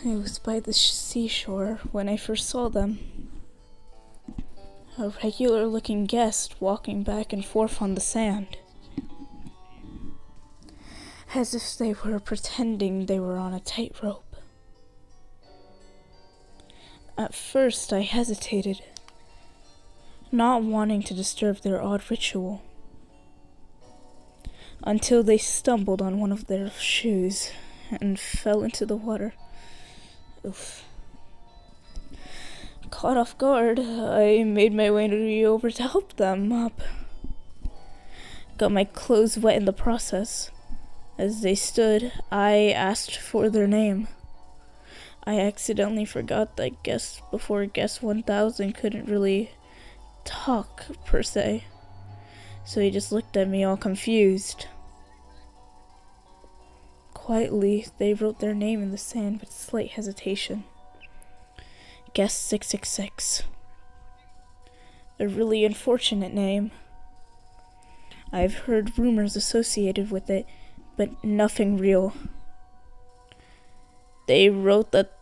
It was by the seashore when I first saw them. A regular-looking guest walking back and forth on the sand, as if they were pretending they were on a tightrope. At first I hesitated, not wanting to disturb their odd ritual, until they stumbled on one of their shoes and fell into the water. Oof. Caught off guard, I made my way over to help them up. Got my clothes wet in the process. As they stood, I asked for their name. I accidentally forgot that guest 1000 couldn't really talk, per se. So he just looked at me all confused. Quietly, they wrote their name in the sand with slight hesitation. Guest 666. A really unfortunate name. I've heard rumors associated with it, but nothing real. They wrote that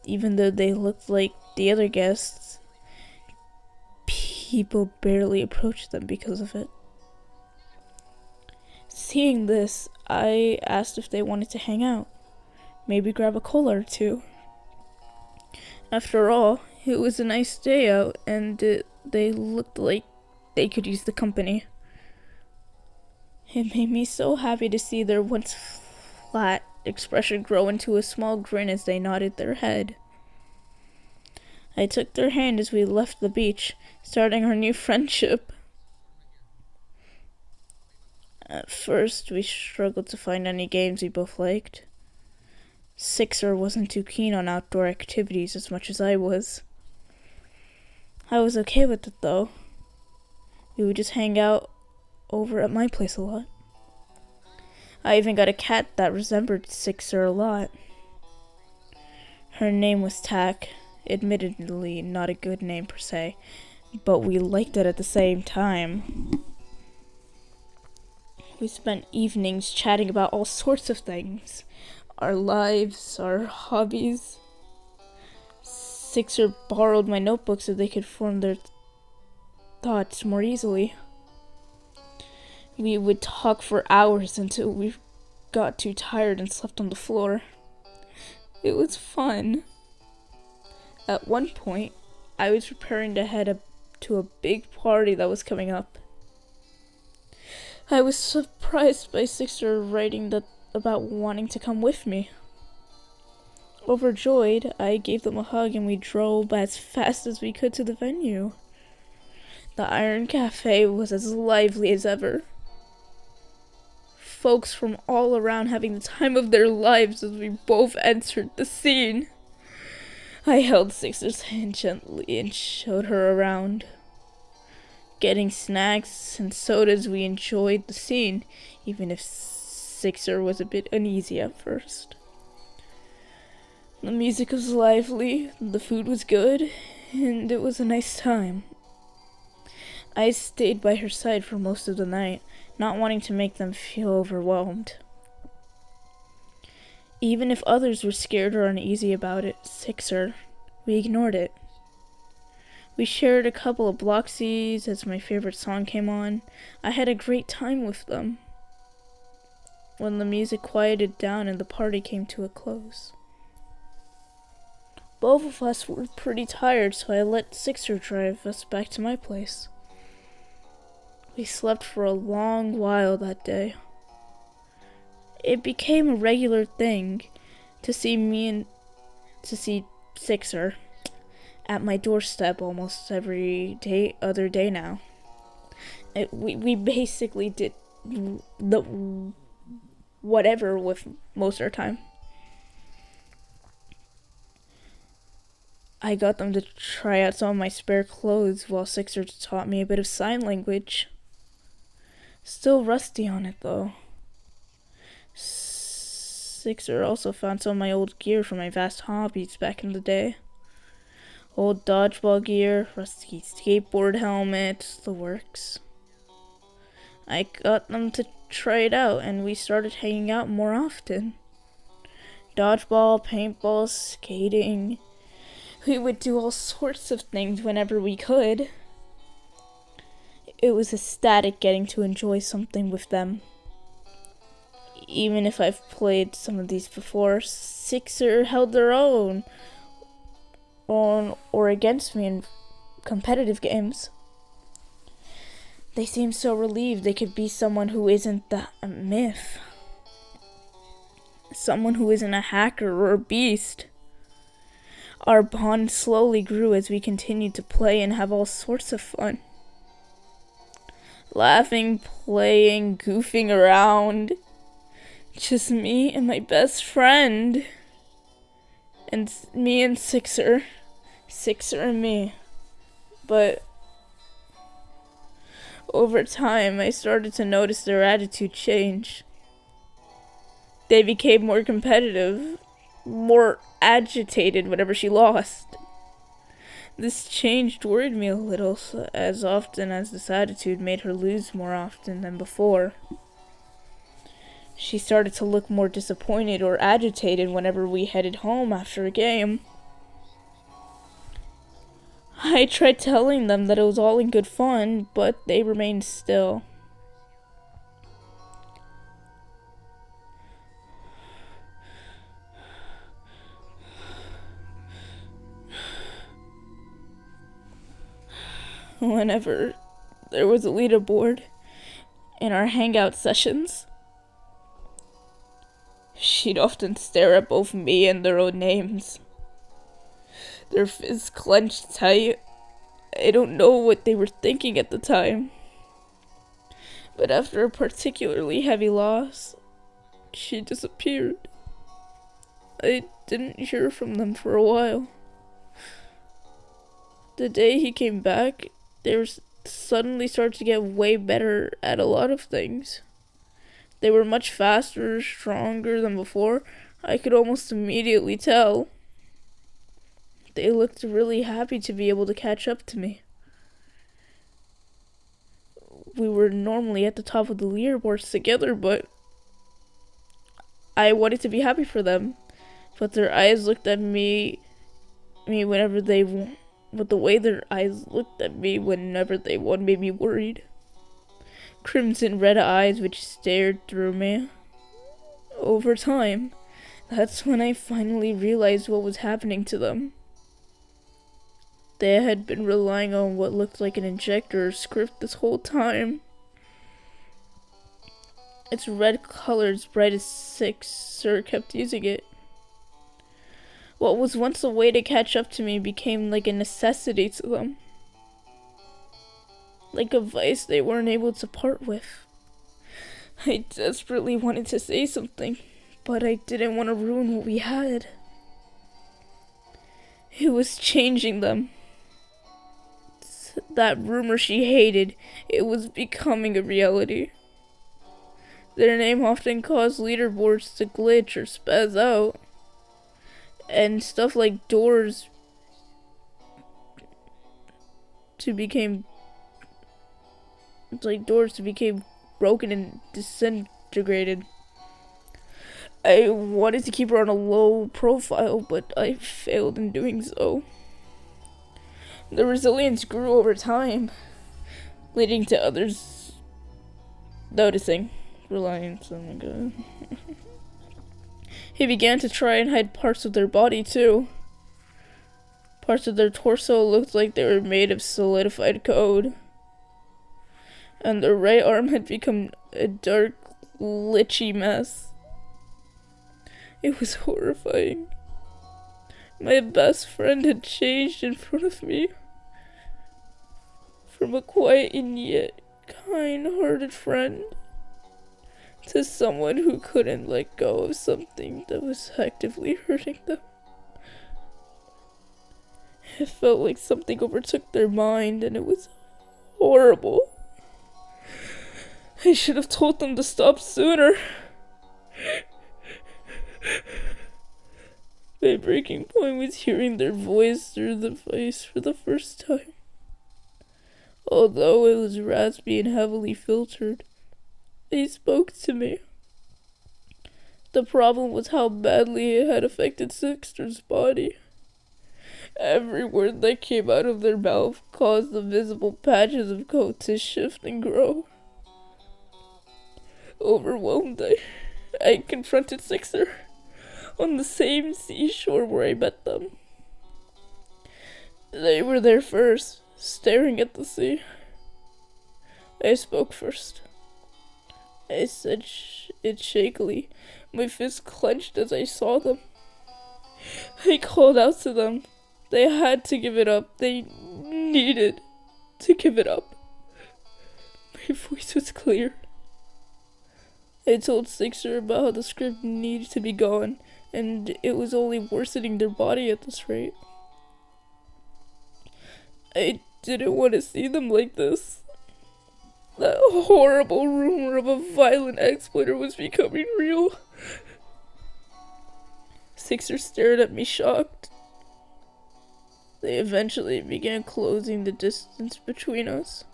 even though they looked like the other guests, people barely approached them because of it. Seeing this, I asked if they wanted to hang out, maybe grab a cola or two. After all, it was a nice day out, and they looked like they could use the company. It made me so happy to see their once flat expression grow into a small grin as they nodded their head. I took their hand as we left the beach, starting our new friendship. At first, we struggled to find any games we both liked. Sixer wasn't too keen on outdoor activities as much as I was. I was okay with it, though. We would just hang out over at my place a lot. I even got a cat that resembled Sixer a lot. Her name was Tack, admittedly not a good name per se, but we liked it at the same time. We spent evenings chatting about all sorts of things. Our lives, our hobbies. Sixer borrowed my notebook so they could form their thoughts more easily. We would talk for hours until we got too tired and slept on the floor. It was fun. At one point, I was preparing to head to a big party that was coming up. I was surprised by Sixer writing about wanting to come with me. Overjoyed, I gave them a hug and we drove as fast as we could to the venue. The Iron Cafe was as lively as ever. Folks from all around having the time of their lives as we both entered the scene. I held Sixer's hand gently and showed her around. Getting snacks and sodas, we enjoyed the scene, even if Sixer was a bit uneasy at first. The music was lively, the food was good, and it was a nice time. I stayed by her side for most of the night, not wanting to make them feel overwhelmed. Even if others were scared or uneasy about it, Sixer, we ignored it. We shared a couple of Bloxies as my favorite song came on. I had a great time with them. When the music quieted down and the party came to a close. Both of us were pretty tired, so I let Sixer drive us back to my place. We slept for a long while that day. It became a regular thing to see Sixer at my doorstep almost every other day now. We basically did the whatever with most of our time. I got them to try out some of my spare clothes while Sixer taught me a bit of sign language. Still rusty on it though. Sixer also found some of my old gear from my vast hobbies back in the day. Old dodgeball gear, rusty skateboard helmet, the works. I got them to try it out and we started hanging out more often. Dodgeball, paintball, skating. We would do all sorts of things whenever we could. It was ecstatic getting to enjoy something with them. Even if I've played some of these before, Sixer held their own on or against me in competitive games. They seemed so relieved they could be someone who isn't a myth. Someone who isn't a hacker or a beast. Our bond slowly grew as we continued to play and have all sorts of fun. Laughing, playing, goofing around. Just me and my best friend. And me and Sixer. Sixer and me. But over time, I started to notice their attitude change. They became more competitive, more agitated whenever she lost. This change worried me a little, as often as this attitude made her lose more often than before. She started to look more disappointed or agitated whenever we headed home after a game. I tried telling them that it was all in good fun, but they remained still. Whenever there was a leaderboard in our hangout sessions, she'd often stare at both me and their own names. Their fists clenched tight. I don't know what they were thinking at the time. But after a particularly heavy loss, she disappeared. I didn't hear from them for a while. The day he came back, they were suddenly started to get way better at a lot of things. They were much faster, stronger than before. I could almost immediately tell. They looked really happy to be able to catch up to me. We were normally at the top of the leaderboards together, but I wanted to be happy for them. But their eyes looked at me whenever they won. But the way their eyes looked at me whenever they won made me worried. Crimson red eyes which stared through me. Over time, that's when I finally realized what was happening to them. They had been relying on what looked like an injector script this whole time. Its red color as bright as Sixer kept using it. What was once a way to catch up to me became like a necessity to them. Like a vice they weren't able to part with. I desperately wanted to say something, but I didn't want to ruin what we had. It was changing them. That rumor she hated, it was becoming a reality. Their name often caused leaderboards to glitch or spaz out. And stuff like doors to become broken and disintegrated. I wanted to keep her on a low profile, but I failed in doing so. The resilience grew over time, leading to others noticing. Reliance, oh my god. He began to try and hide parts of their body too. Parts of their torso looked like they were made of solidified code. And their right arm had become a dark, glitchy mess. It was horrifying. My best friend had changed in front of me. From a quiet and yet kind-hearted friend to someone who couldn't let go of something that was actively hurting them. It felt like something overtook their mind, and it was horrible. I should have told them to stop sooner. My breaking point was hearing their voice through the device for the first time. Although it was raspy and heavily filtered, they spoke to me. The problem was how badly it had affected Sixter's body. Every word that came out of their mouth caused the visible patches of coat to shift and grow. Overwhelmed, I confronted Sixer on the same seashore where I met them. They were there first, staring at the sea. I spoke first. I said it shakily, my fist clenched as I saw them. I called out to them. They had to give it up. They needed to give it up. My voice was clear. I told Sixer about how the script needed to be gone, and it was only worsening their body at this rate. I didn't want to see them like this. That horrible rumor of a violent exploiter was becoming real. Sixer stared at me shocked. They eventually began closing the distance between us.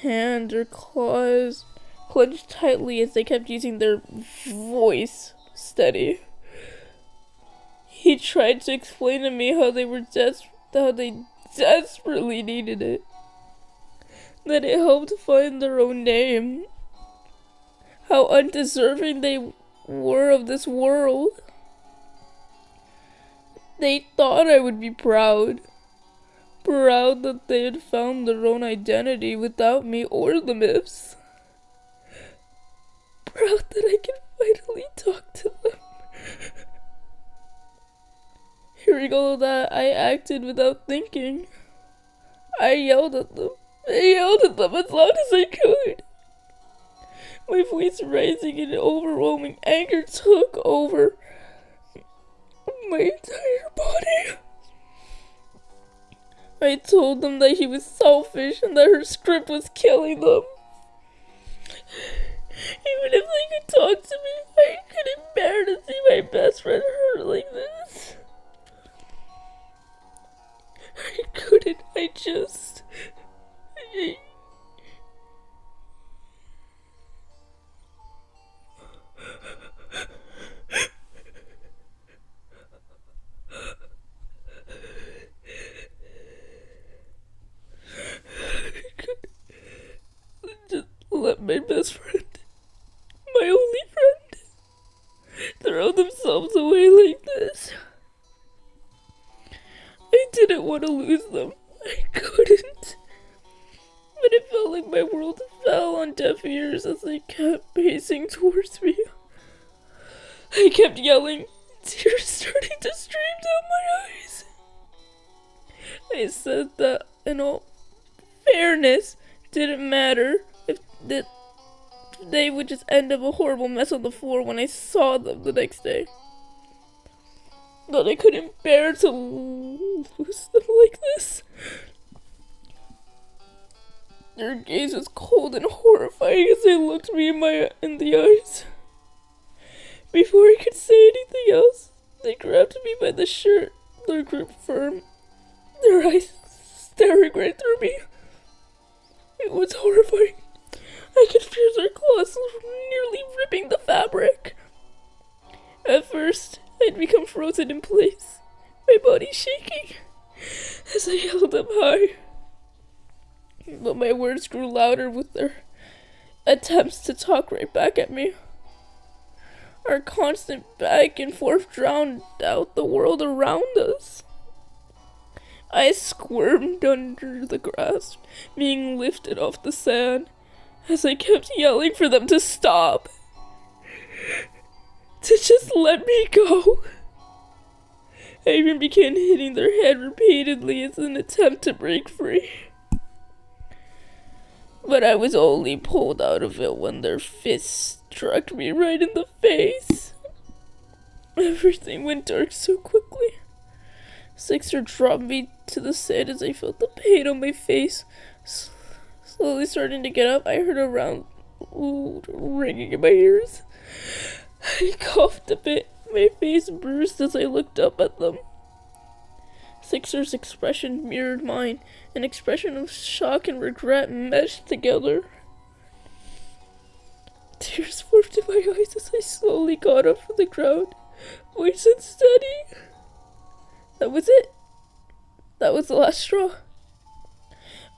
Hands or claws clenched tightly as they kept using their voice steady. He tried to explain to me how they desperately needed it. That it helped find their own name. How undeserving they were of this world. They thought I would be proud. Proud that they had found their own identity without me or the myths. Proud that I could finally talk to them. Hearing all of that, I acted without thinking. I yelled at them. I yelled at them as loud as I could. My voice rising in overwhelming anger took over my entire body. I told them that he was selfish and that her script was killing them. Even if they could talk to me, I couldn't bear to see my best friend hurt like this. I couldn't, just let my best friend, my only friend, throw themselves away like this. I didn't want to lose them. I couldn't. But it felt like my world fell on deaf ears as they kept pacing towards me. I kept yelling, tears starting to stream down my eyes. I said that, in all fairness, didn't matter if they would just end up a horrible mess on the floor when I saw them the next day. That I couldn't bear to lose them like this. Their gaze was cold and horrifying as they looked me in the eyes. Before I could say anything else, they grabbed me by the shirt, their grip firm, their eyes staring right through me. It was horrifying. I could feel their claws nearly ripping the fabric. At first, I'd become frozen in place, my body shaking as I held them high. But my words grew louder with their attempts to talk right back at me. Our constant back and forth drowned out the world around us. I squirmed under the grasp, being lifted off the sand, as I kept yelling for them to stop. To just let me go. I even began hitting their head repeatedly as an attempt to break free. But I was only pulled out of it when their fists struck me right in the face. Everything went dark so quickly. Sixer dropped me to the sand as I felt the pain on my face. Slowly starting to get up, I heard a round ringing in my ears. I coughed a bit, my face bruised as I looked up at them. Sixer's expression mirrored mine, an expression of shock and regret meshed together. Tears formed in my eyes as I slowly got up from the ground, voice unsteady. That was it. That was the last straw.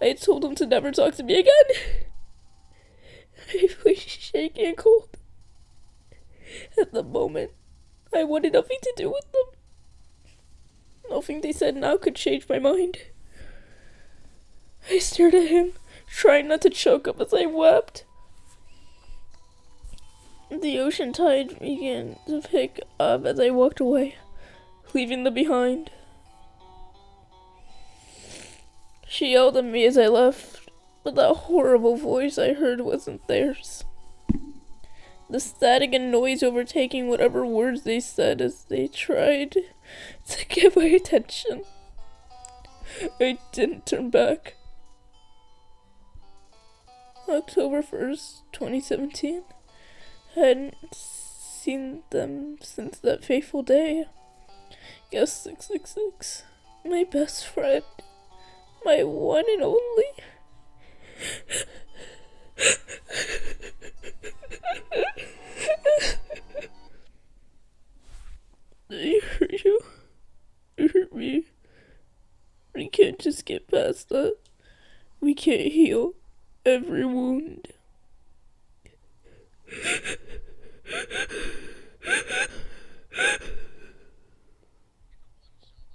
I had told him to never talk to me again. My voice shaky and cold. At the moment, I wanted nothing to do with them. Nothing they said now could change my mind. I stared at him, trying not to choke up as I wept. The ocean tide began to pick up as I walked away, leaving them behind. She yelled at me as I left, but that horrible voice I heard wasn't theirs. The static and noise overtaking whatever words they said as they tried to get my attention. I didn't turn back. October 1st, 2017. I hadn't seen them since that fateful day. Guest 666, my best friend, my one and only. I hurt you. You hurt me. We can't just get past that. We can't heal every wound.